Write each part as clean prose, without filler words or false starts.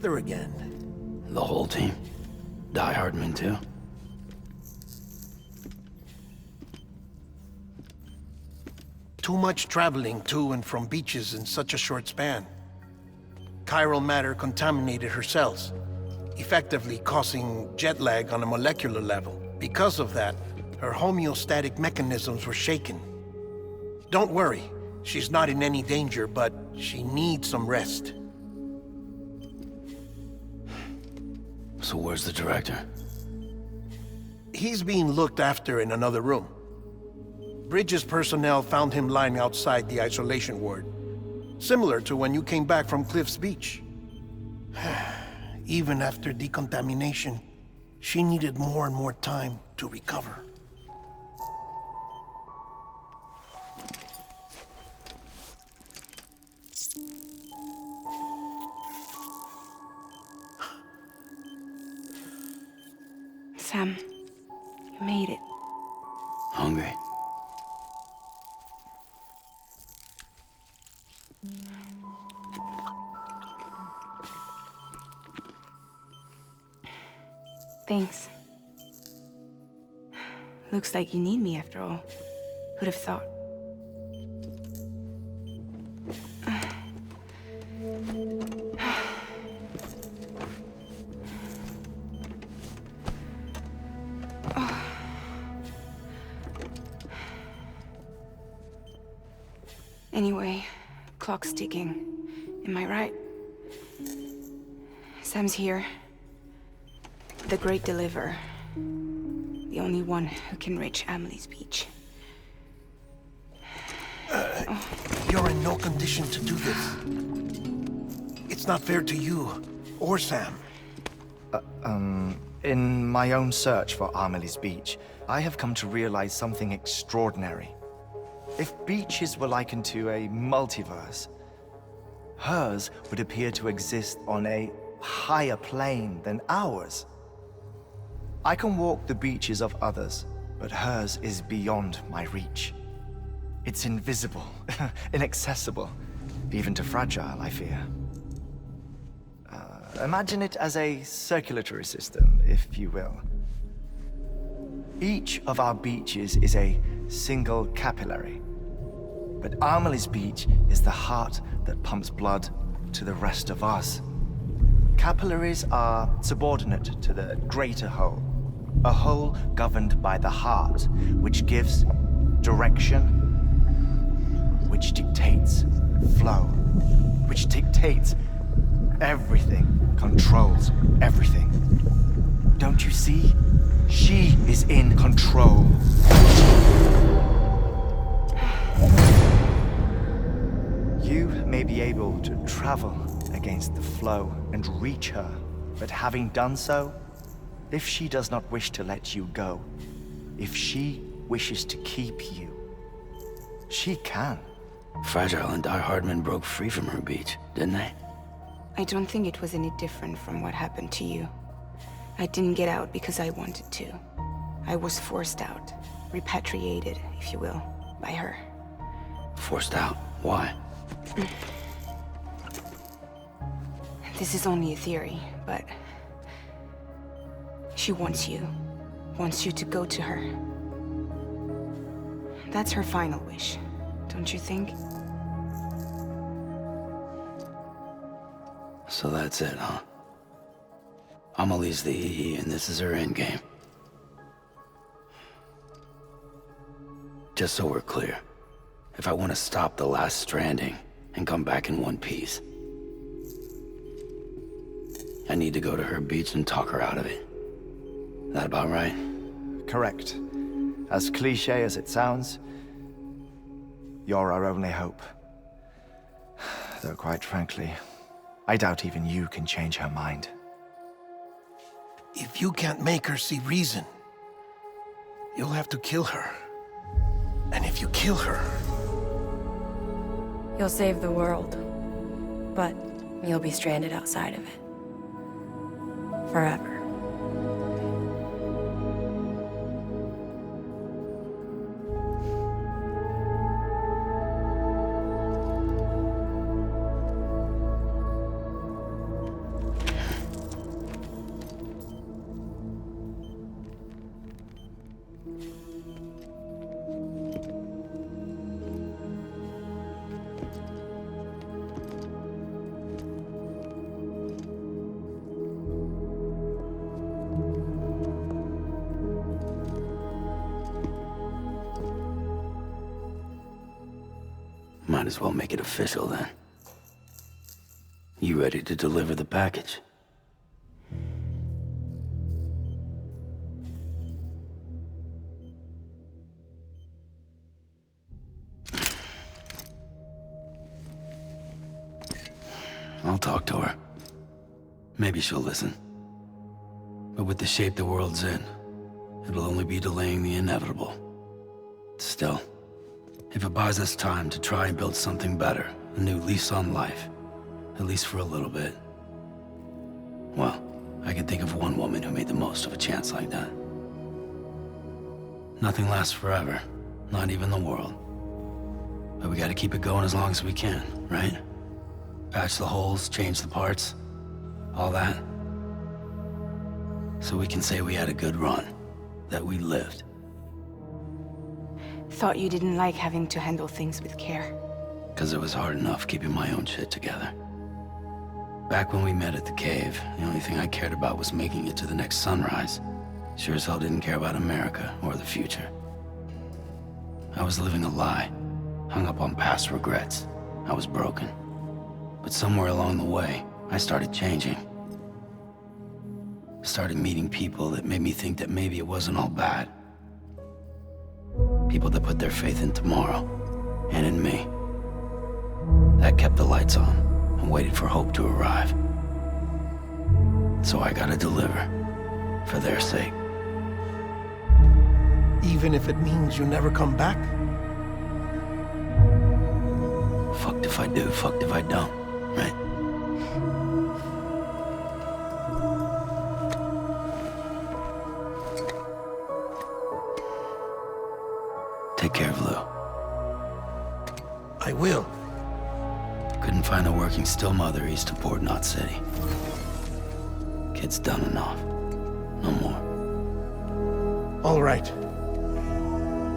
There again. The whole team? Die Hardman too? Too much traveling to and from beaches in such a short span. Chiral matter contaminated her cells, effectively causing jet lag on a molecular level. Because of that, her homeostatic mechanisms were shaken. Don't worry, she's not in any danger, but she needs some rest. So where's the director? He's being looked after in another room. Bridges personnel found him lying outside the isolation ward. Similar to when you came back from Cliff's Beach. Even after decontamination, she needed more and more time to recover. Sam, you made it. Hungry? Thanks. Looks like you need me after all. Who'd have thought? Anyway, clock's ticking. Am I right? Sam's here. The Great Deliverer. The only one who can reach Amelie's Beach. You're in no condition to do this. It's not fair to you, or Sam. In my own search for Amelie's Beach, I have come to realize something extraordinary. If beaches were likened to a multiverse, hers would appear to exist on a higher plane than ours. I can walk the beaches of others, but hers is beyond my reach. It's invisible, inaccessible, even to fragile, I fear. Imagine it as a circulatory system, if you will. Each of our beaches is a single capillary. But Amelie's Beach is the heart that pumps blood to the rest of us. Capillaries are subordinate to the greater whole. A whole governed by the heart, which gives direction, which dictates flow, which dictates everything, controls everything. Don't you see? She is in control. You may be able to travel against the flow and reach her, but having done so, if she does not wish to let you go, if she wishes to keep you, she can. Fragile and Die Hardman broke free from her beach, didn't they? I don't think it was any different from what happened to you. I didn't get out because I wanted to. I was forced out, repatriated, if you will, by her. Forced out? Why? This is only a theory, but she wants you to go to her. That's her final wish, don't you think? So that's it, huh? Amelie's the EE and this is her endgame. Just so we're clear, if I want to stop the last Stranding and come back in one piece, I need to go to her beach and talk her out of it. That about right? Correct. As cliché as it sounds, you're our only hope. Though quite frankly, I doubt even you can change her mind. If you can't make her see reason, you'll have to kill her. And if you kill her... You'll save the world, but you'll be stranded outside of it. Forever. Might as well make it official then. You ready to deliver the package? I'll talk to her. Maybe she'll listen. But with the shape the world's in, it'll only be delaying the inevitable. Still, if it buys us time to try and build something better, a new lease on life, at least for a little bit, well, I can think of one woman who made the most of a chance like that. Nothing lasts forever, not even the world. But we gotta keep it going as long as we can, right? Patch the holes, change the parts, all that. So we can say we had a good run, that we lived. Thought you didn't like having to handle things with care. 'Cause it was hard enough keeping my own shit together. Back when we met at the cave, the only thing I cared about was making it to the next sunrise. Sure as hell didn't care about America or the future. I was living a lie, hung up on past regrets. I was broken. But somewhere along the way, I started changing. Started meeting people that made me think that maybe it wasn't all bad. People that put their faith in tomorrow, and in me. That kept the lights on, and waited for hope to arrive. So I gotta deliver, for their sake. Even if it means you never come back? Fucked if I do, fucked if I don't, right? Take care of Lou. I will. Couldn't find a working still mother east of Port Knot City. Kid's done enough. No more. All right.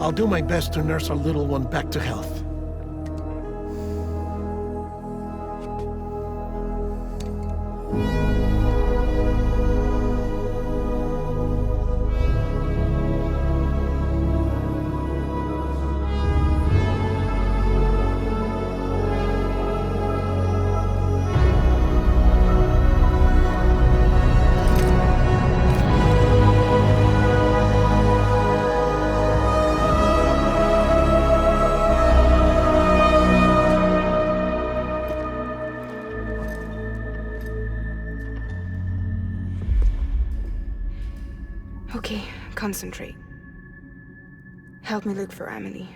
I'll do my best to nurse our little one back to health. Okay, concentrate. Help me look for Emily.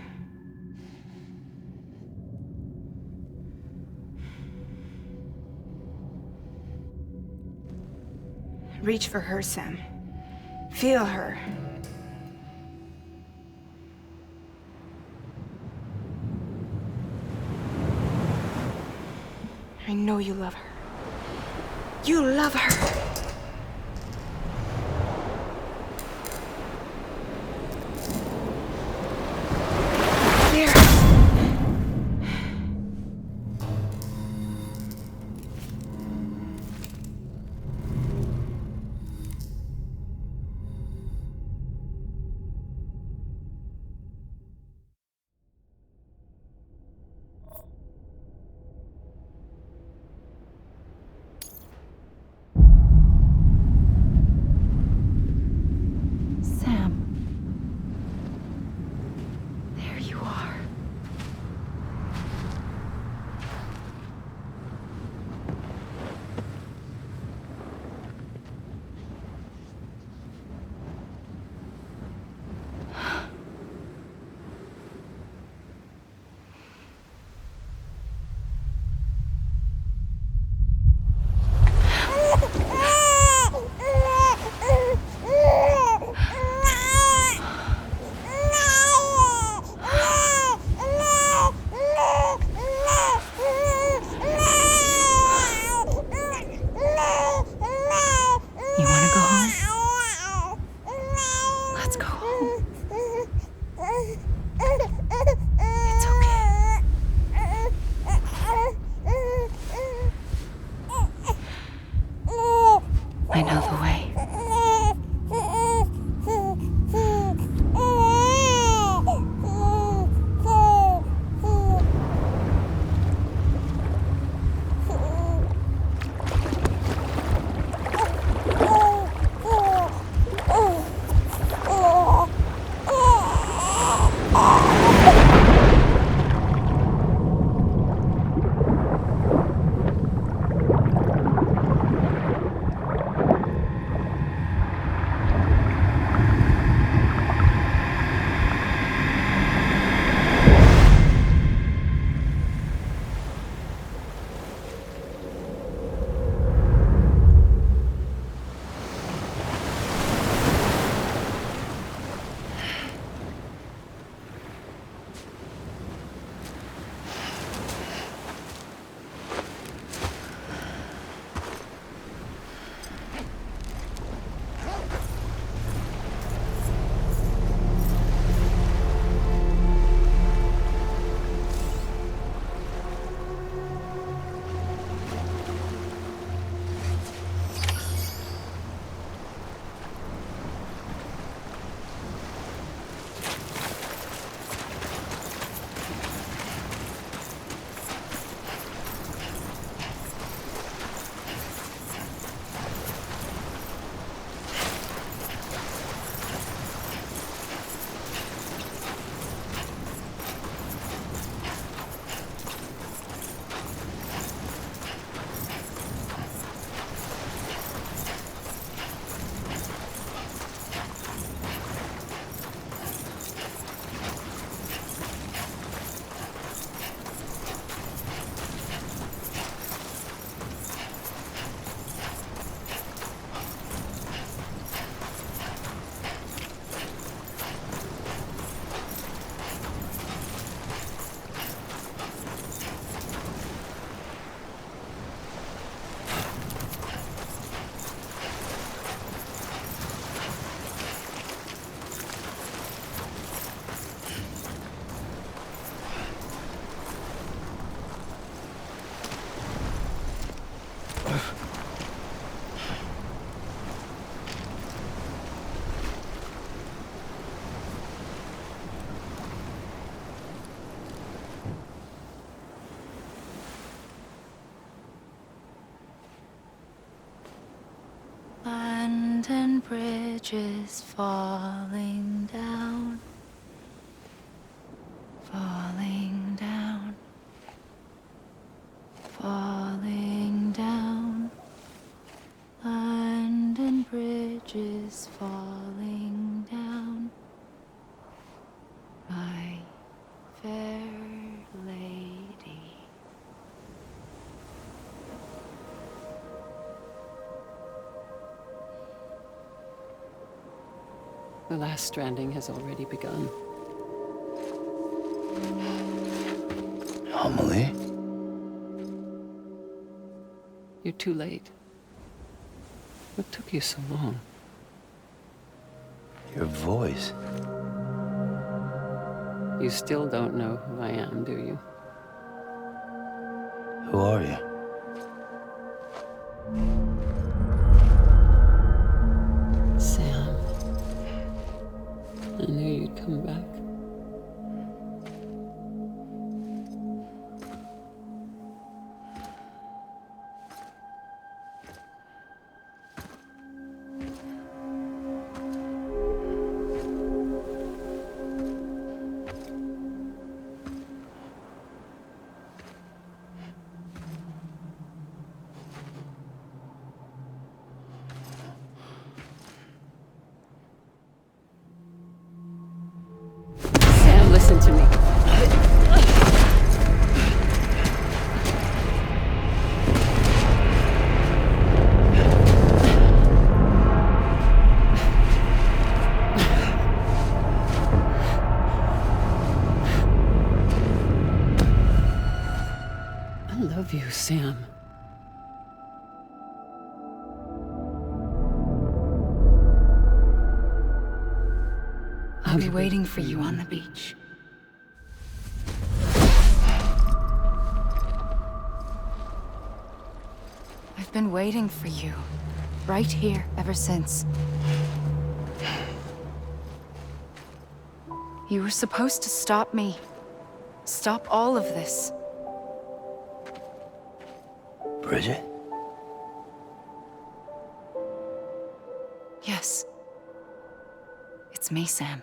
Reach for her, Sam. Feel her. I know you love her. You love her! There! Sam. There you are. You want to go home? Let's go home. It's okay. I know the way. Abandoned bridges falling down, falling down, falling down. London bridges falling down, my fair lady. The last stranding has already begun. Amelie? You're too late. What took you so long? Your voice. You still don't know who I am, do you? Who are you? Sam. I knew you'd come back. Sam, listen to me. I love you, Sam. I'll be waiting for you on the beach. I've been waiting for you, right here, ever since. You were supposed to stop me. Stop all of this. Bridget? Yes. It's me, Sam.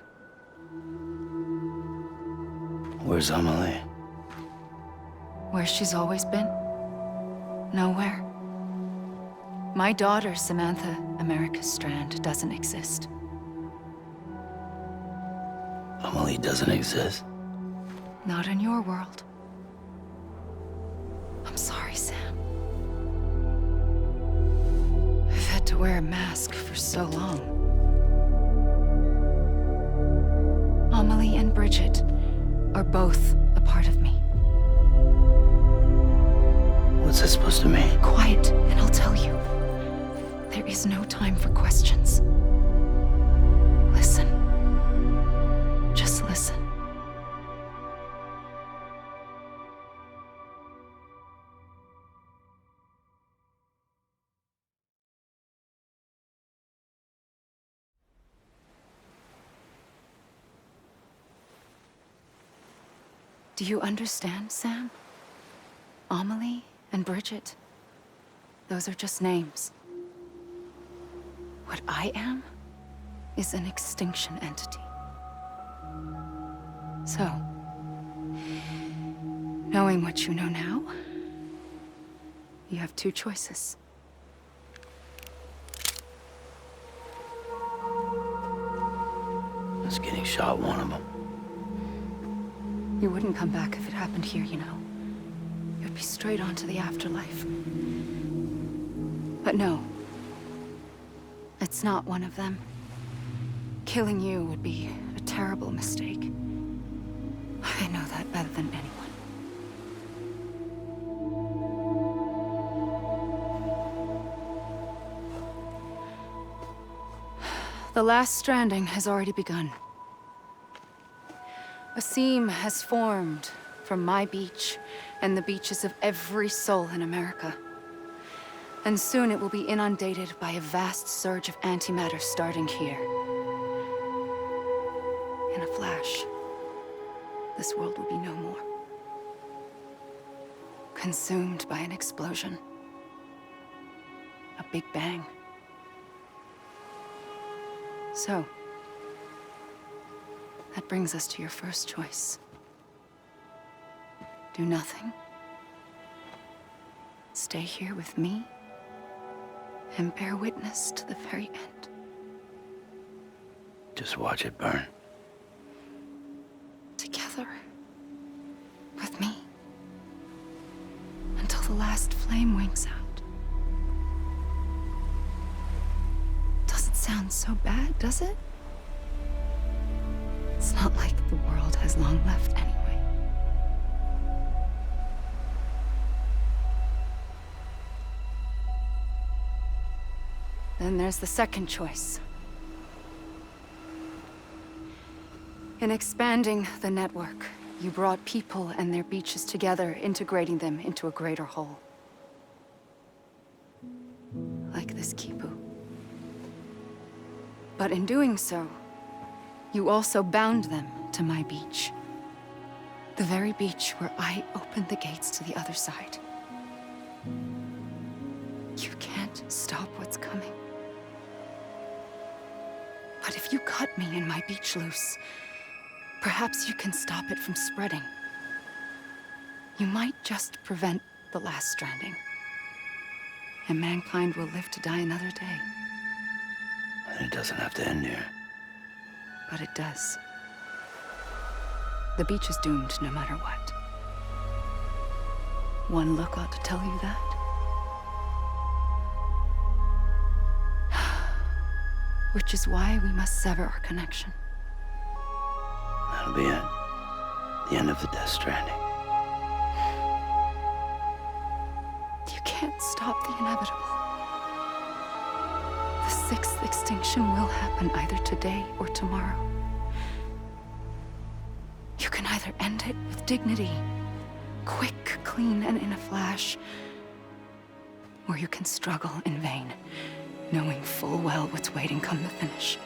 Where's Amelie? Where she's always been. Nowhere. My daughter, Samantha America Strand, doesn't exist. Amelie doesn't exist. Not in your world. I'm sorry, Sam. I've had to wear a mask for so long. Amelie and Bridget are both a part of me. What's that supposed to mean? Quiet, and I'll tell you. There is no time for questions. Listen. Just listen. Do you understand, Sam? Amelie and Bridget, those are just names. What I am is an extinction entity. So, knowing what you know now, you have two choices. Is getting shot one of them? You wouldn't come back if it happened here, you know. You'd be straight on to the afterlife. But no. It's not one of them. Killing you would be a terrible mistake. I know that better than anyone. The last stranding has already begun. A seam has formed from my beach and the beaches of every soul in America. And soon it will be inundated by a vast surge of antimatter starting here. In a flash, this world will be no more. Consumed by an explosion. A big bang. So, that brings us to your first choice. Do nothing. Stay here with me and bear witness to the very end. Just watch it burn. Together. With me. Until the last flame winks out. Doesn't sound so bad, does it? It's not like the world has long left anyway. Then there's the second choice. In expanding the network, you brought people and their beaches together, integrating them into a greater whole. Like this Kipu. But in doing so, you also bound them to my beach. The very beach where I opened the gates to the other side. You can't stop what's coming. But if you cut me and my beach loose, perhaps you can stop it from spreading. You might just prevent the last stranding. And mankind will live to die another day. And it doesn't have to end here. But it does. The beach is doomed no matter what. One look ought to tell you that. Which is why we must sever our connection. That'll be it. The end of the Death Stranding. You can't stop the inevitable. The sixth extinction will happen either today or tomorrow. You can either end it with dignity, quick, clean, and in a flash, or you can struggle in vain, knowing full well what's waiting come the finish.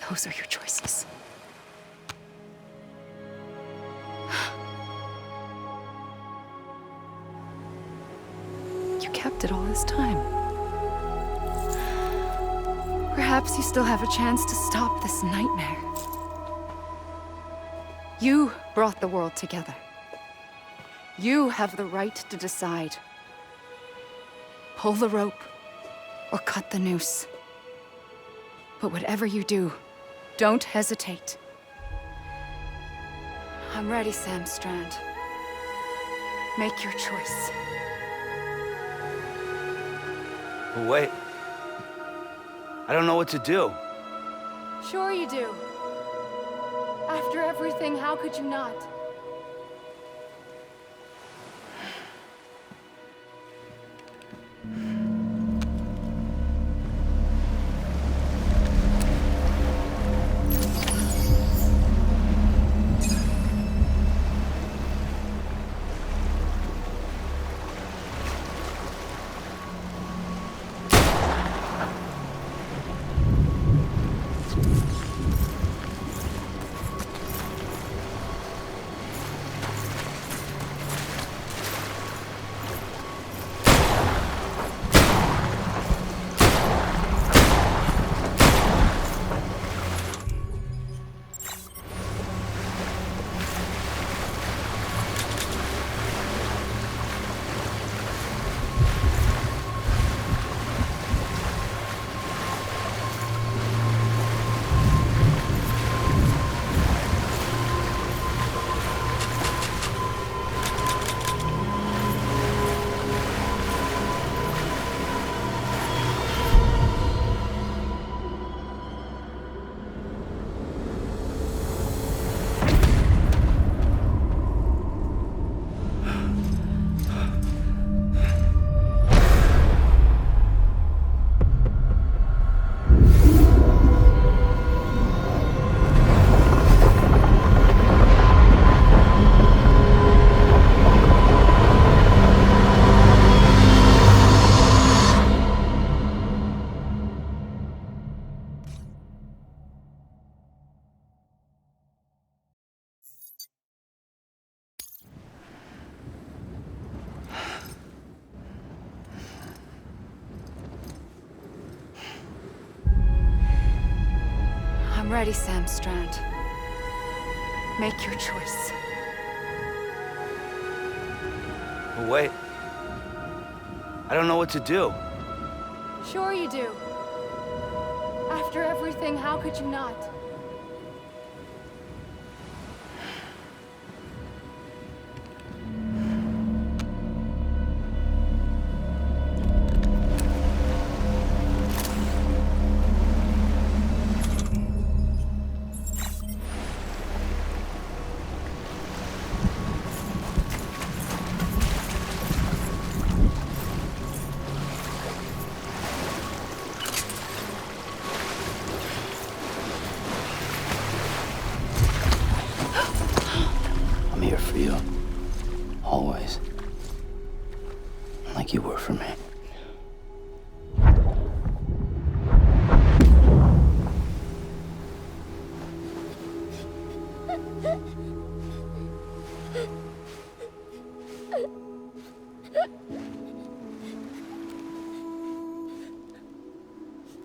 Those are your choices. You kept it all this time. Perhaps you still have a chance to stop this nightmare. You brought the world together. You have the right to decide. Pull the rope or cut the noose. But whatever you do, don't hesitate. I'm ready, Sam Strand. Make your choice. But wait. I don't know what to do. Sure you do. After everything, how could you not? I'm ready, Sam Strand. Make your choice. But wait. I don't know what to do. Sure you do. After everything, how could you not? I'm here for you. Always. Like you were for me.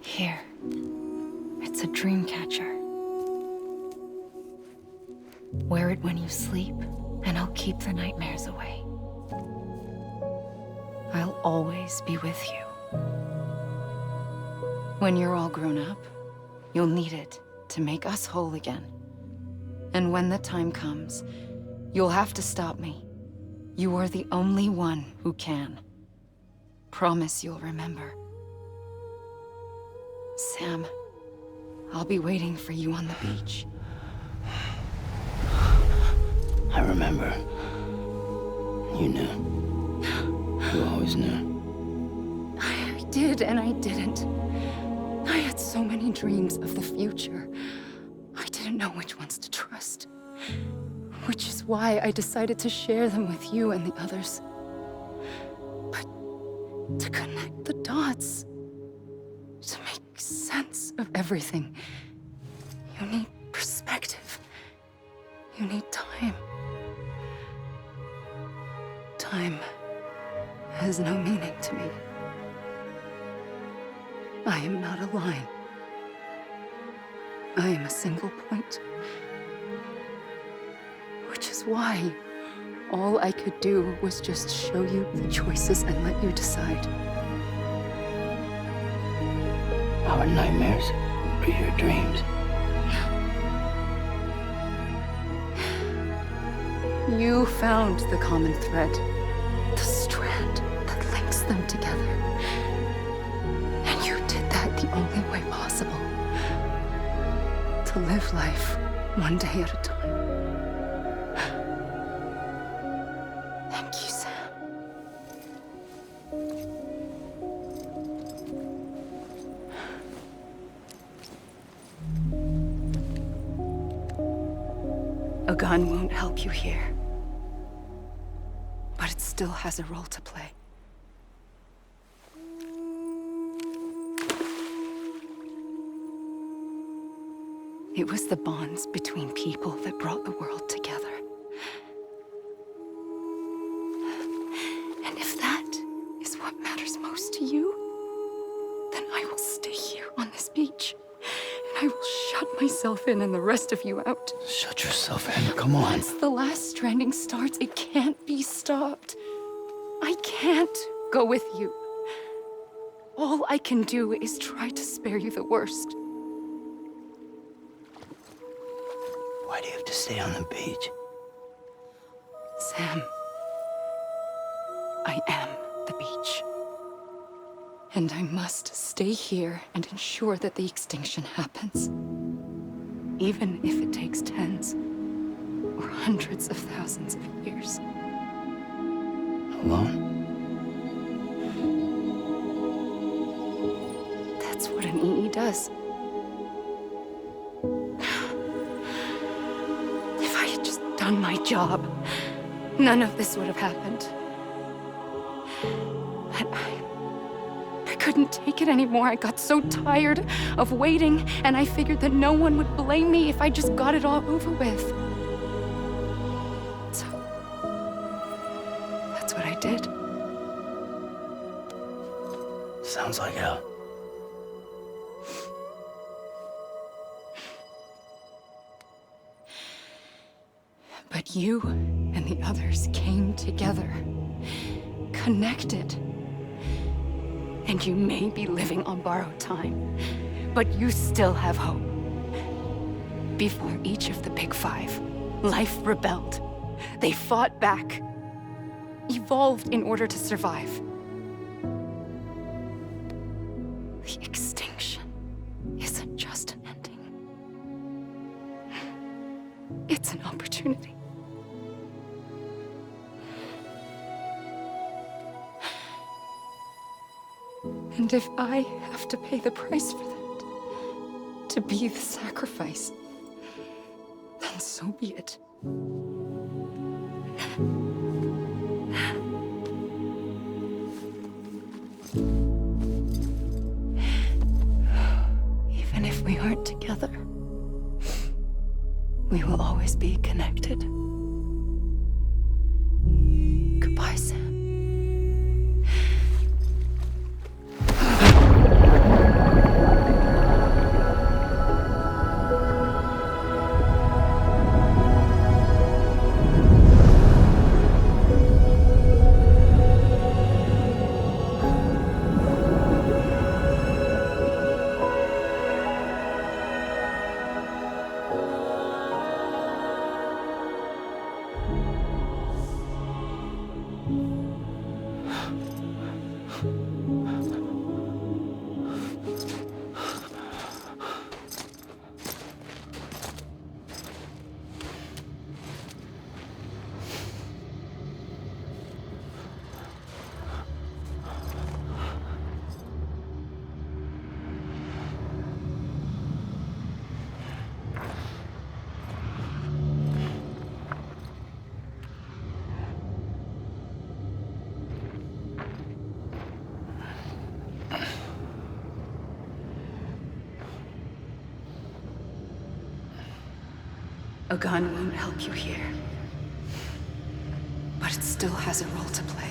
Here. It's a dream catcher. Wear it when you sleep, and I'll keep the nightmares away. I'll always be with you. When you're all grown up, you'll need it to make us whole again. And when the time comes, you'll have to stop me. You are the only one who can. Promise you'll remember. Sam, I'll be waiting for you on the beach. I remember. You knew. You always knew. I did and I didn't. I had so many dreams of the future. I didn't know which ones to trust. Which is why I decided to share them with you and the others. But to connect the dots, to make sense of everything, you need perspective. You need time. Time has no meaning to me. I am not a line. I am a single point. Which is why all I could do was just show you the choices and let you decide. Our nightmares or your dreams? You found the common thread, the strand that links them together. And you did that the only way possible. To live life one day at a time. Thank you, Sam. A gun won't help you here. But it still has a role to play. It was the bonds between people that brought the world together. And if that is what matters most to you, then I will stay here on this beach. And I will shut myself in and the rest of you out. Shut yourself in. Come on. Once the last stranding starts, it can't be stopped. I can't go with you. All I can do is try to spare you the worst. Why do you have to stay on the beach? Sam, I am the beach. And I must stay here and ensure that the extinction happens. Even if it takes tens or hundreds of thousands of years. Alone? That's what an EE does. If I had just done my job, none of this would have happened. But I couldn't take it anymore. I got so tired of waiting, and I figured that no one would blame me if I just got it all over with. So, that's what I did. Sounds like hell. You and the others came together, connected. And you may be living on borrowed time, but you still have hope. Before each of the Big Five, life rebelled. They fought back, evolved in order to survive. The extinction isn't just an ending. It's an opportunity. And if I have to pay the price for that, to be the sacrifice, then so be it. Even if we aren't together, we will always be connected. Goodbye, Sam. A gun won't help you here, but it still has a role to play.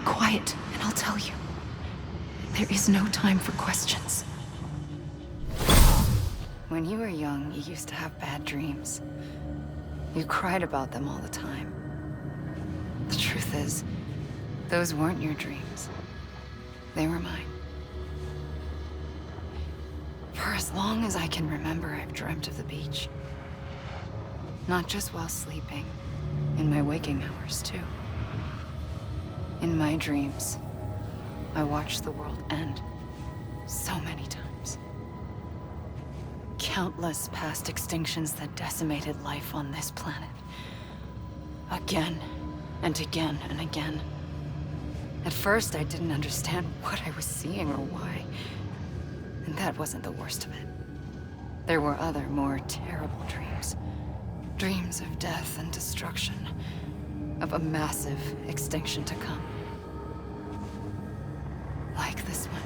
Quiet, and I'll tell you. There is no time for questions. When you were young, you used to have bad dreams. You cried about them all the time. The truth is, those weren't your dreams. They were mine. For as long as I can remember, I've dreamt of the beach. Not just while sleeping, in my waking hours, too. In my dreams, I watched the world end so many times. Countless past extinctions that decimated life on this planet. Again, and again, and again. At first, I didn't understand what I was seeing or why. And that wasn't the worst of it. There were other, more terrible dreams. Dreams of death and destruction. Of a massive extinction to come. Like this one.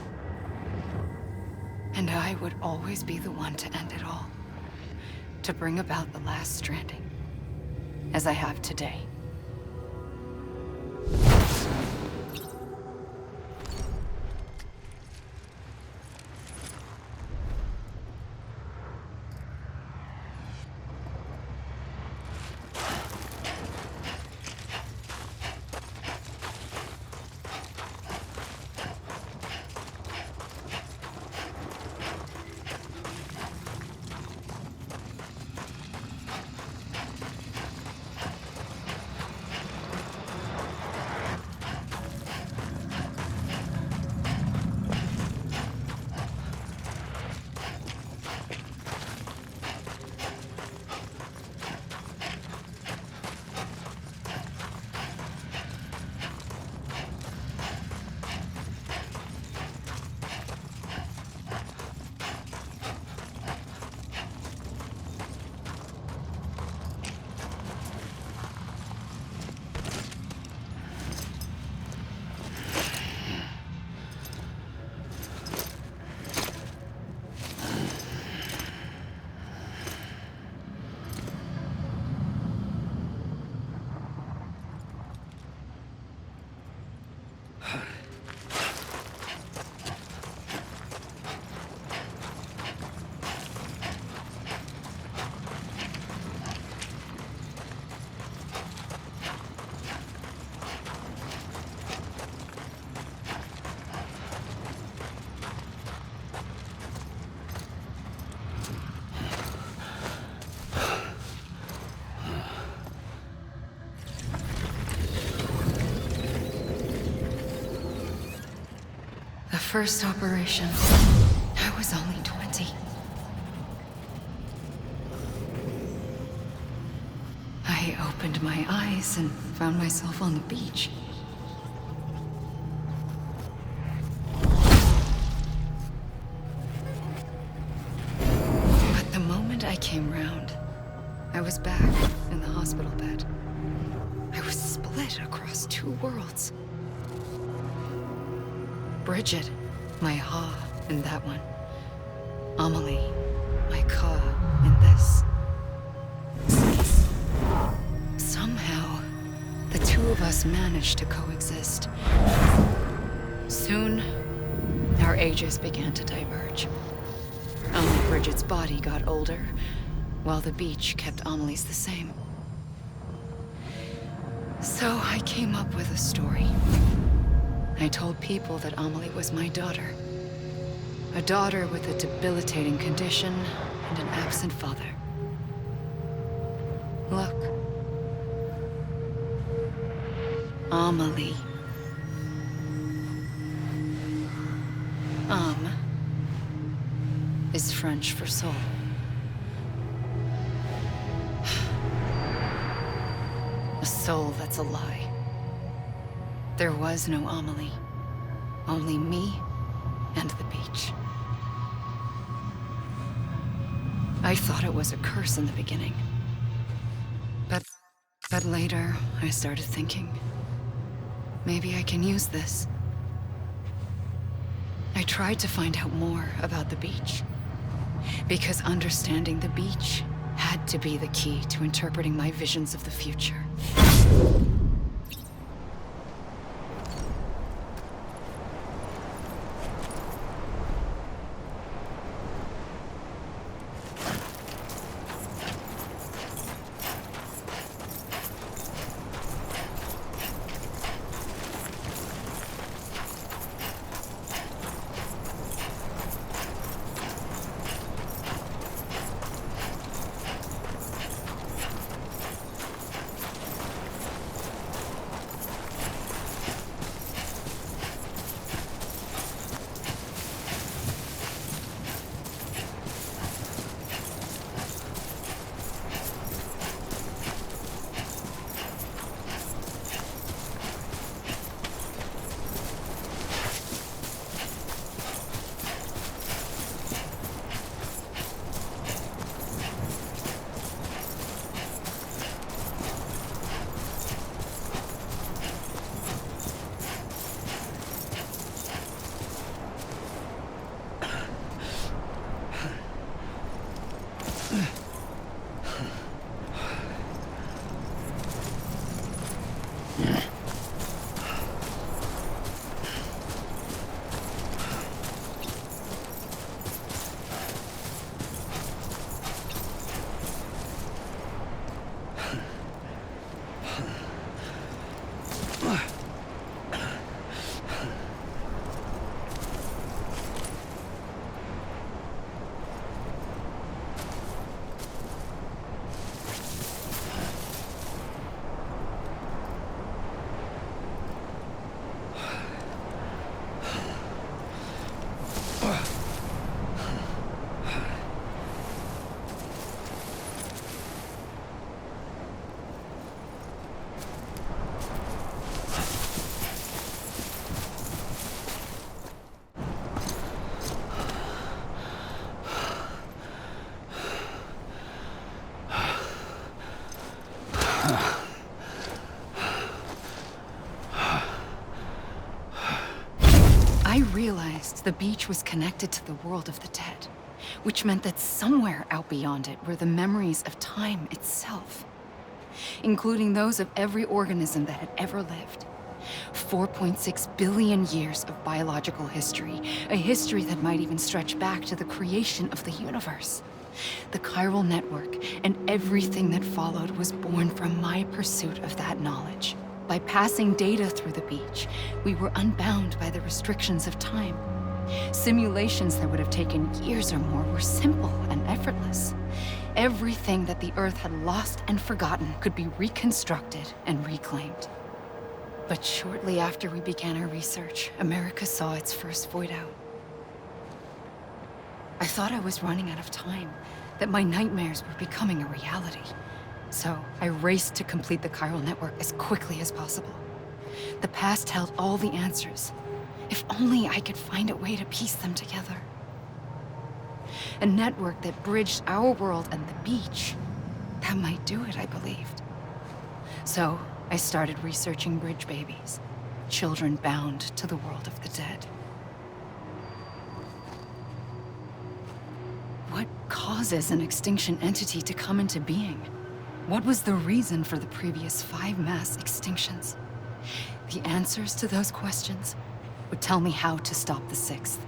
And I would always be the one to end it all. To bring about the last stranding. As I have today. The first operation, I was only 20. I opened my eyes and found myself on the beach. But the moment I came round, I was back in the hospital bed. I was split across two worlds. Bridget, my Ha in that one. Amelie, my Ka in this. Somehow, the two of us managed to coexist. Soon, our ages began to diverge. Only Bridget's body got older, while the beach kept Amelie's the same. So I came up with a story. I told people that Amelie was my daughter. A daughter with a debilitating condition and an absent father. Look. Amelie. Âme is French for soul. A soul that's a lie. There was no Amelie. Only me and the beach. I thought it was a curse in the beginning. But later, I started thinking, maybe I can use this. I tried to find out more about the beach. Because understanding the beach had to be the key to interpreting my visions of the future. I realized the beach was connected to the world of the dead, which meant that somewhere out beyond it were the memories of time itself, including those of every organism that had ever lived. 4.6 billion years of biological history, a history that might even stretch back to the creation of the universe. The chiral network and everything that followed was born from my pursuit of that knowledge. By passing data through the beach, we were unbound by the restrictions of time. Simulations that would have taken years or more were simple and effortless. Everything that the Earth had lost and forgotten could be reconstructed and reclaimed. But shortly after we began our research, America saw its first void out. I thought I was running out of time, that my nightmares were becoming a reality. So I raced to complete the chiral network as quickly as possible. The past held all the answers. If only I could find a way to piece them together. A network that bridged our world and the beach. That might do it, I believed. So I started researching bridge babies, children bound to the world of the dead. What causes an extinction entity to come into being? What was the reason for the previous 5 mass extinctions? The answers to those questions would tell me how to stop the 6th.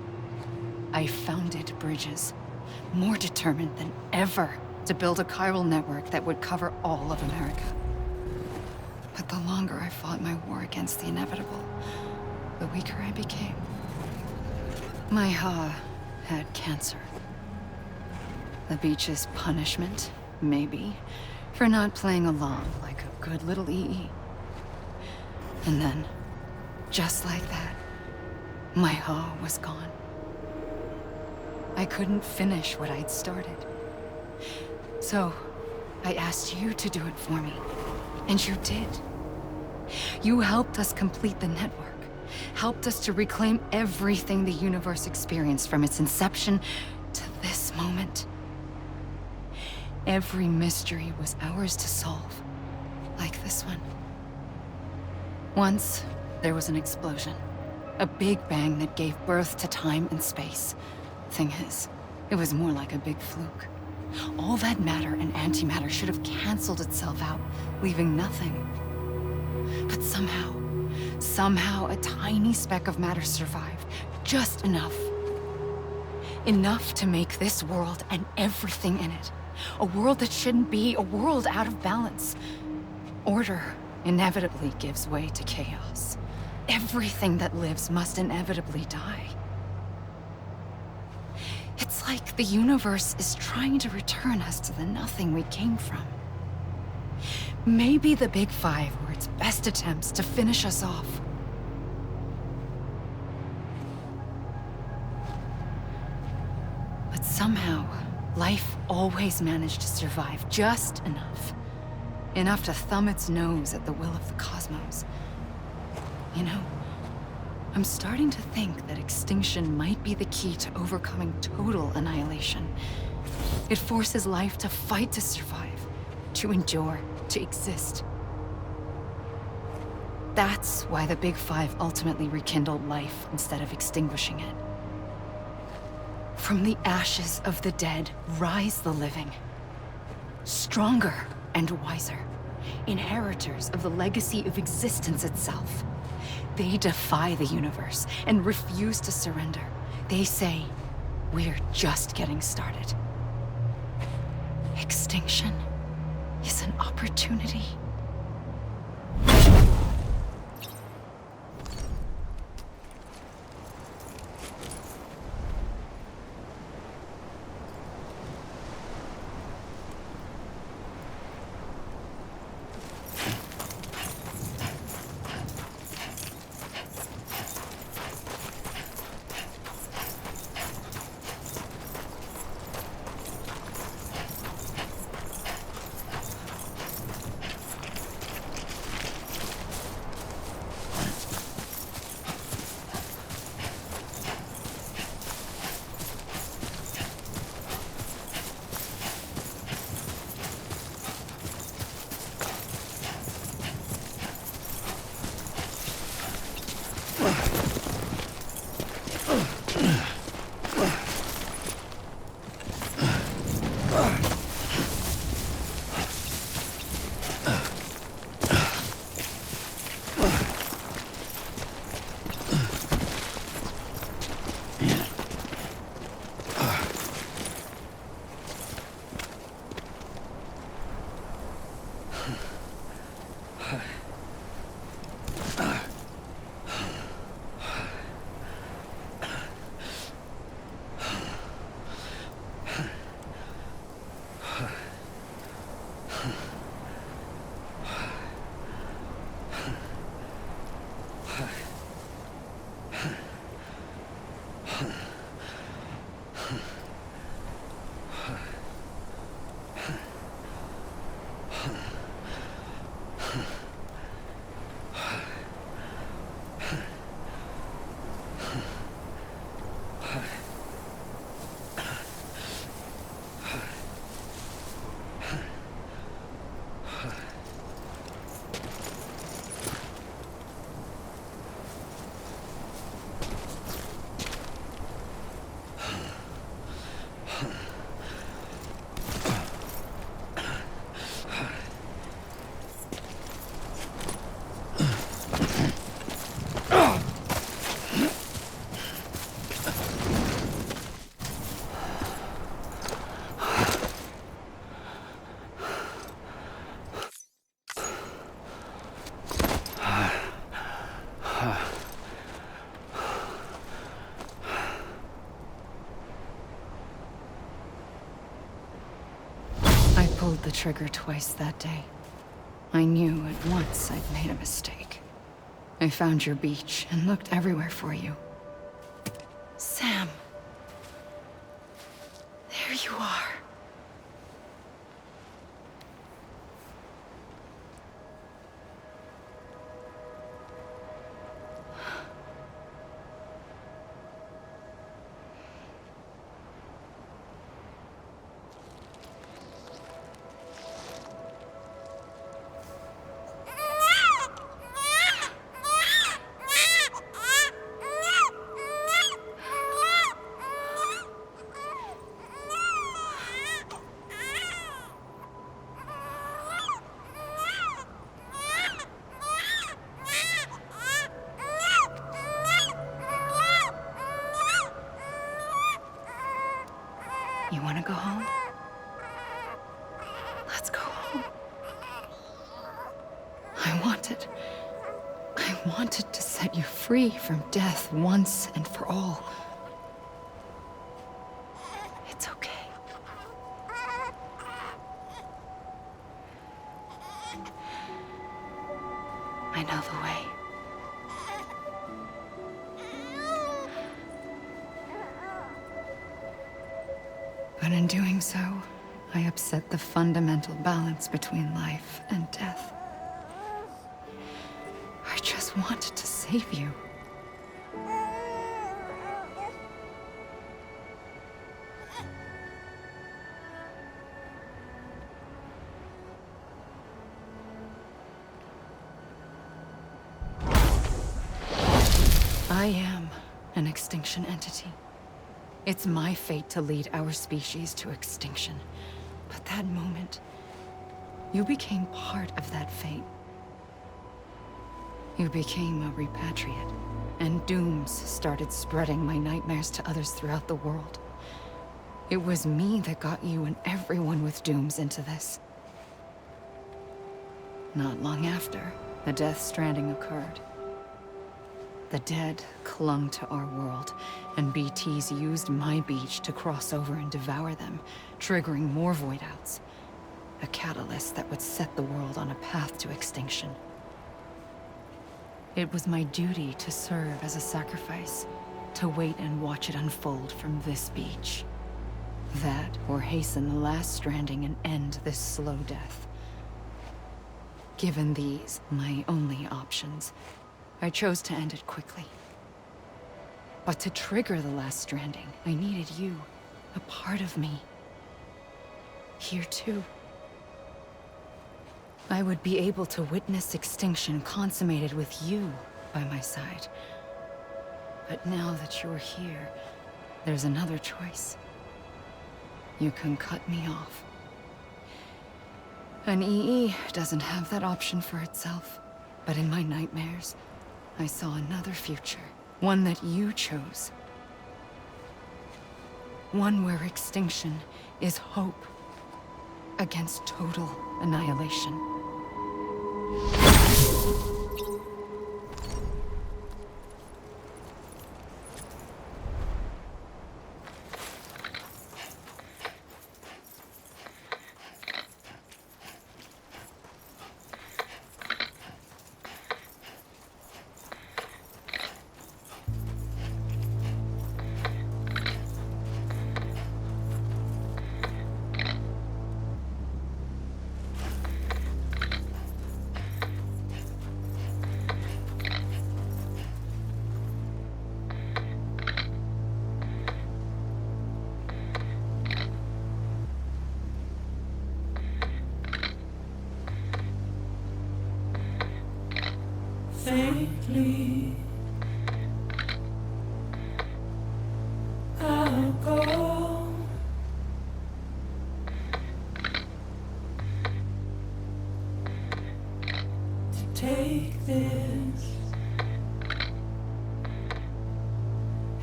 I founded bridges, more determined than ever to build a chiral network that would cover all of America. But the longer I fought my war against the inevitable, the weaker I became. My Ha had cancer. The beach's punishment, maybe, for not playing along like a good little EE. And then, just like that, my Ha was gone. I couldn't finish what I'd started. So, I asked you to do it for me, and you did. You helped us complete the network, helped us to reclaim everything the universe experienced from its inception to this moment. Every mystery was ours to solve, like this one. Once, there was an explosion. A big bang that gave birth to time and space. Thing is, it was more like a big fluke. All that matter and antimatter should have canceled itself out, leaving nothing. But somehow a tiny speck of matter survived. Just enough. Enough to make this world and everything in it. A world that shouldn't be, a world out of balance. Order inevitably gives way to chaos. Everything that lives must inevitably die. It's like the universe is trying to return us to the nothing we came from. Maybe the Big Five were its best attempts to finish us off. But somehow, life always managed to survive just enough. Enough to thumb its nose at the will of the cosmos. You know, I'm starting to think that extinction might be the key to overcoming total annihilation. It forces life to fight to survive, to endure, to exist. That's why the Big Five ultimately rekindled life instead of extinguishing it. From the ashes of the dead rise the living. Stronger and wiser. Inheritors of the legacy of existence itself. They defy the universe and refuse to surrender. They say, we're just getting started. Extinction is an opportunity. I pulled the trigger twice that day. I knew at once I'd made a mistake. I found your beach and looked everywhere for you. Sam. There you are. You want to go home? Let's go home. I wanted to set you free from death once and for all. It's okay. I know the way. But in doing so, I upset the fundamental balance between life and death. I just wanted to save you. I am an extinction entity. It's my fate to lead our species to extinction. But that moment, you became part of that fate. You became a repatriate, and dooms started spreading my nightmares to others throughout the world. It was me that got you and everyone with dooms into this. Not long after, the Death Stranding occurred. The dead clung to our world, and BTs used my beach to cross over and devour them, triggering more void outs. A catalyst that would set the world on a path to extinction. It was my duty to serve as a sacrifice, to wait and watch it unfold from this beach. That, or hasten the last stranding and end this slow death. Given these, my only options, I chose to end it quickly. But to trigger the last stranding, I needed you, a part of me. Here too. I would be able to witness extinction consummated with you by my side. But now that you're here, there's another choice. You can cut me off. An EE doesn't have that option for itself. But in my nightmares, I saw another future. One that you chose. One where extinction is hope against total annihilation. faintly. I'll go. To take this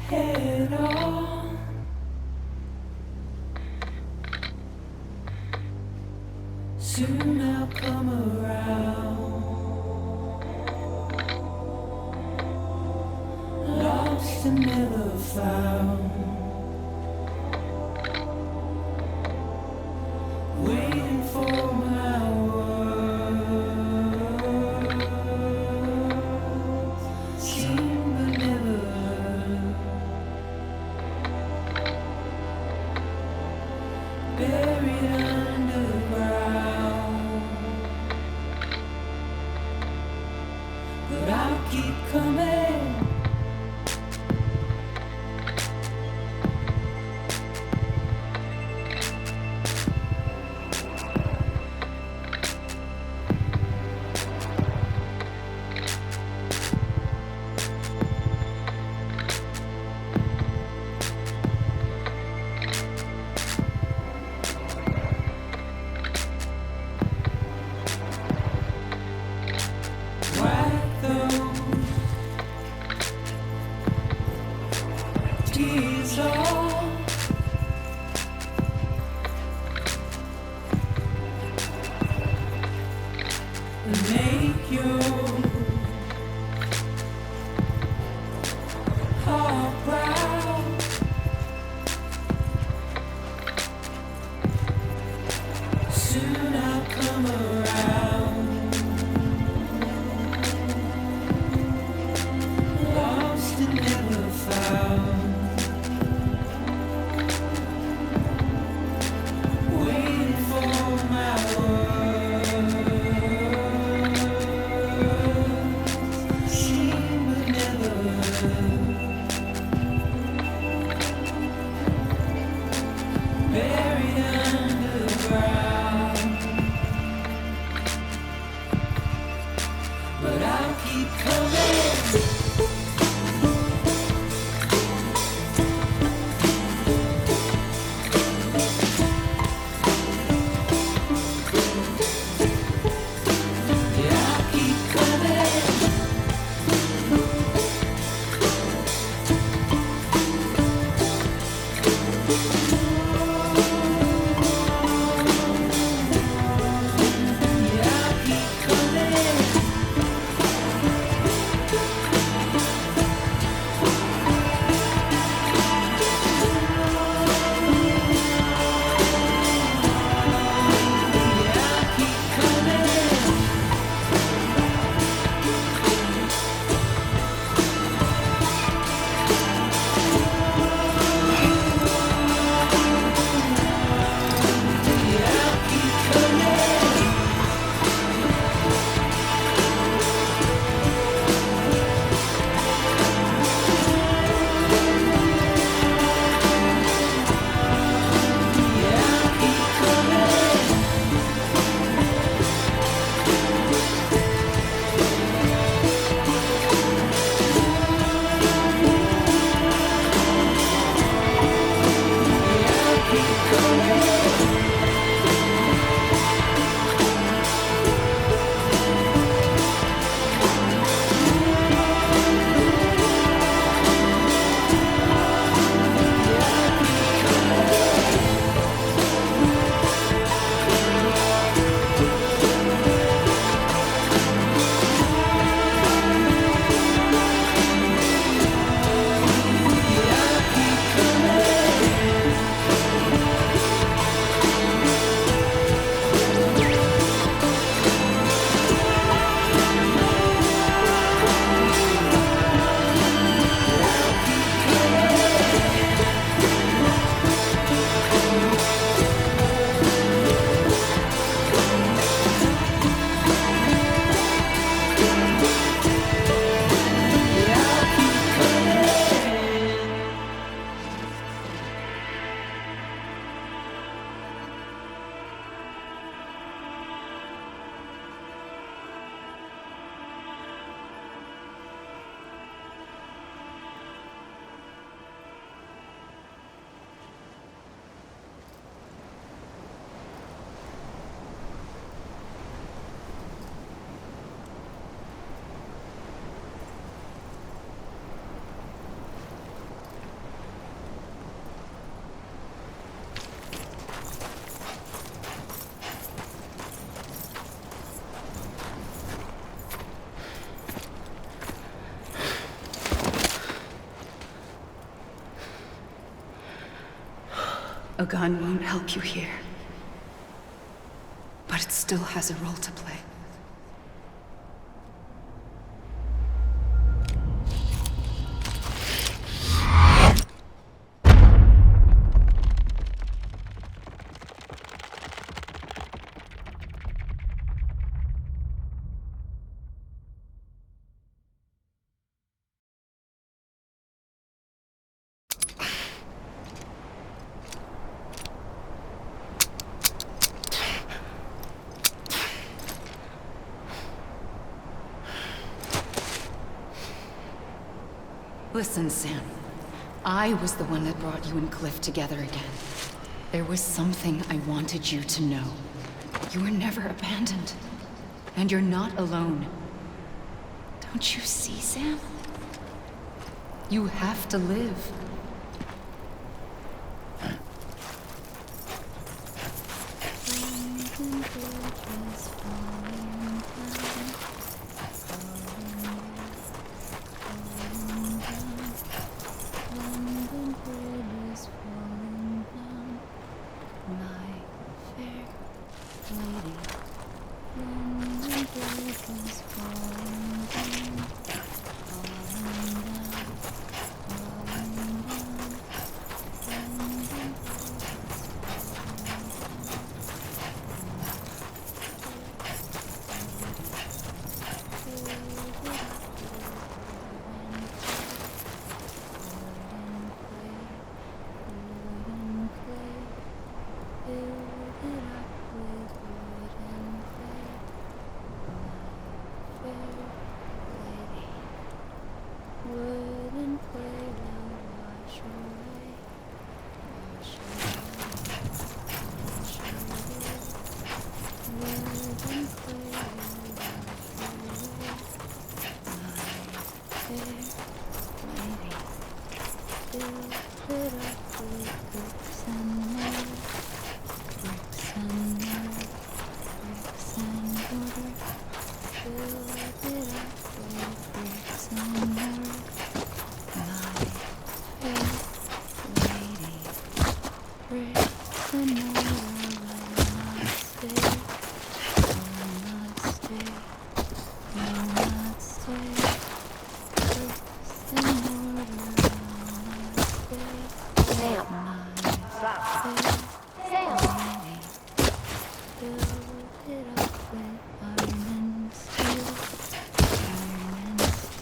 head on. Soon I'll come around. Lost and never found. Waiting for my words. Seen but never heard. Buried underground. But I'll keep coming. Wipe those tears off. And make your heart proud. Soon I'll come around. Lost and never found. Waiting for my words. Seen but never heard. Buried underground. But I'll keep coming. Yeah, I'll keep coming. Yeah, I'll keep coming. A gun won't help you here. But it still has a role to play. Listen, Sam. I was the one that brought you and Cliff together again. There was something I wanted you to know. You were never abandoned. And you're not alone. Don't you see, Sam? You have to live.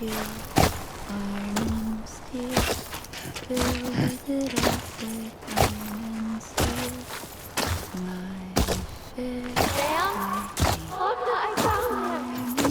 You.